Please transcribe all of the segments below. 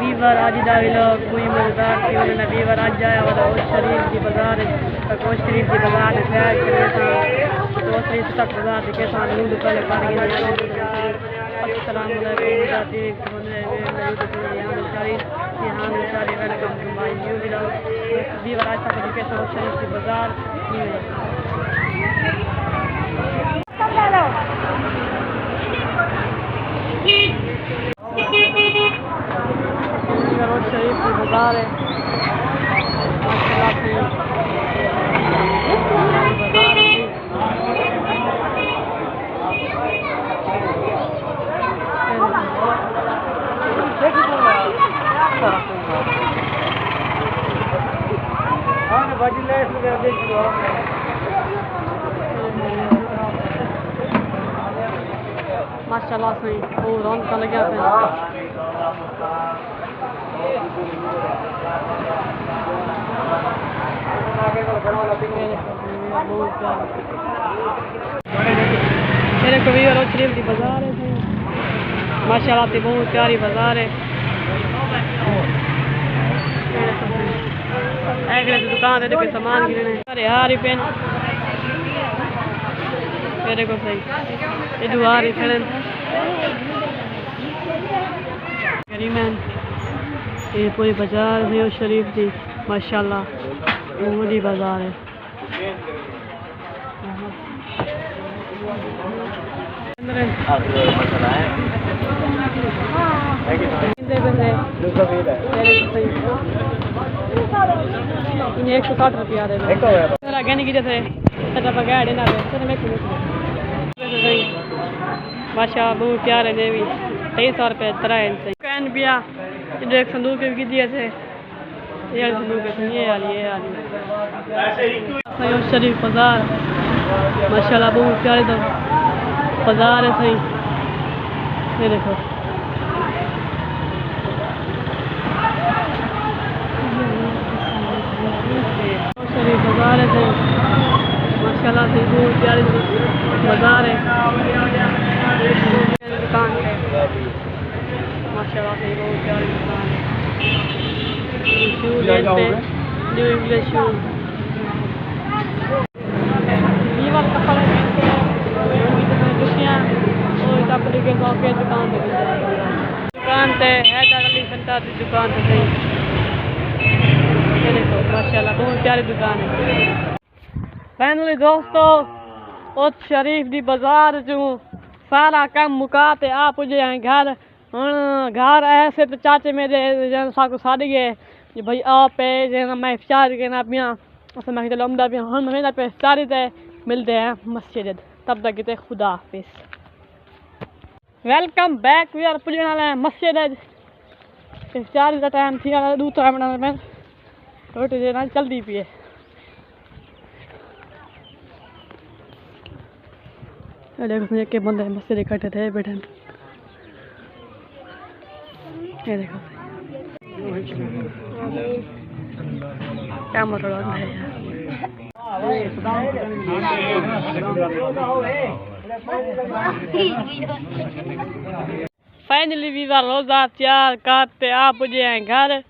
Weaver आज लोग कोई मजेदार थी उन्होंने वीवर आज आया वाला कोच शरीफ की बाजार कोच शरीफ की बाजार शहर के तो शरीफ तक बाजार के साथ लूट पहले पार गए अस्सलाम वालेकुम जाती यहाँ बेचारे welcome to my new vlog viewer आज तक के साथ शरीफ की बाजार शरीफ की बाजार है माशाल्लाह सही वो रौनक का लगा मेरे को भी और शरीफ की बाजार है माशाल्लाह से बहुत प्यारी बाजार है अगले दुकान है कोई सामान गिरने अरे यार पेन मेरे को सही ये दुआर ही खड़े गरीमैन ये पूरी बाजार है और शरीफ की माशाल्लाह बड़ी बाजार है इन्हें 160 रुपया दे माशा बहुत प्यारे देवी 2300 रुपये तरह कैन पिया एक संदूक की दिए थे ये संदूक ये शरीफ बाजार माशाल्लाह बहुत प्यारे तो बाजार है सही ये देखो शरीफ बाजार है सही माशाल्लाह से बहुत प्यारी बाजार है दुकान है माशाल्लाह से बहुत प्यारी दुकान है shoes new English shoes viewer कपड़े दुकान पे है अली सेंटर की दुकान पे सही माशाल्लाह बहुत प्यारी दुकान है फाइनली दोस्तों उस शरीफ दी बाजार चूँ सारा कम मुका ते आ पुजे हैं घर घर ऐसे तो चाचे मेरे साको साड़ी है कि भाई आप मैं इफ्तार के ना पिया उस मैं चलो अमदा पिया हम हमें पे इफ्तारी ते मिलते हैं मस्जिद तब तक कहते खुदा हाफिज वेलकम बैक वी आर पुजने वाले हैं मस्जिद इफ्तार का टाइम थी दूसरा मिनट में रोटी देना जल्दी पिए देखो मुझे के बंदे मस्जिद इकट्ठे थे बैठे ये देखो क्या मतलब है फाइनली वीज़ा रोज़ा तैयार करते आप पुजे हैं घर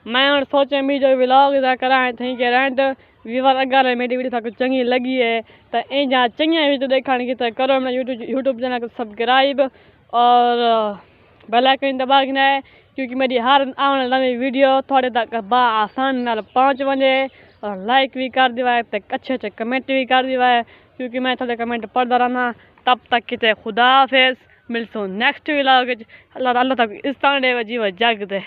मैं और सोचे मी जो व्लॉग कराए थे कि रेंट वीवर अगर मेरी वीडियो था कुछ चंगी लगी है तो इन चंगी वीडियो देखने की तो करो अपना यूट्यूब चैनल को सब्सक्राइब और बेल आइकन दबाना है क्योंकि मेरी हर आने वाली वीडियो थोड़े तक आसान नाल पहुँच वजे और लाइक भी कर दिवा है तो अच्छे अच्छे कमेंट भी कर दिवा है क्योंकि मैं थोड़े कमेंट पढ़ता रहना तब तक कितने खुदा हाफिज़ मिलसूँ नेक्स्ट व्लॉग अल्लाह तक इस तरह जीव जग दे।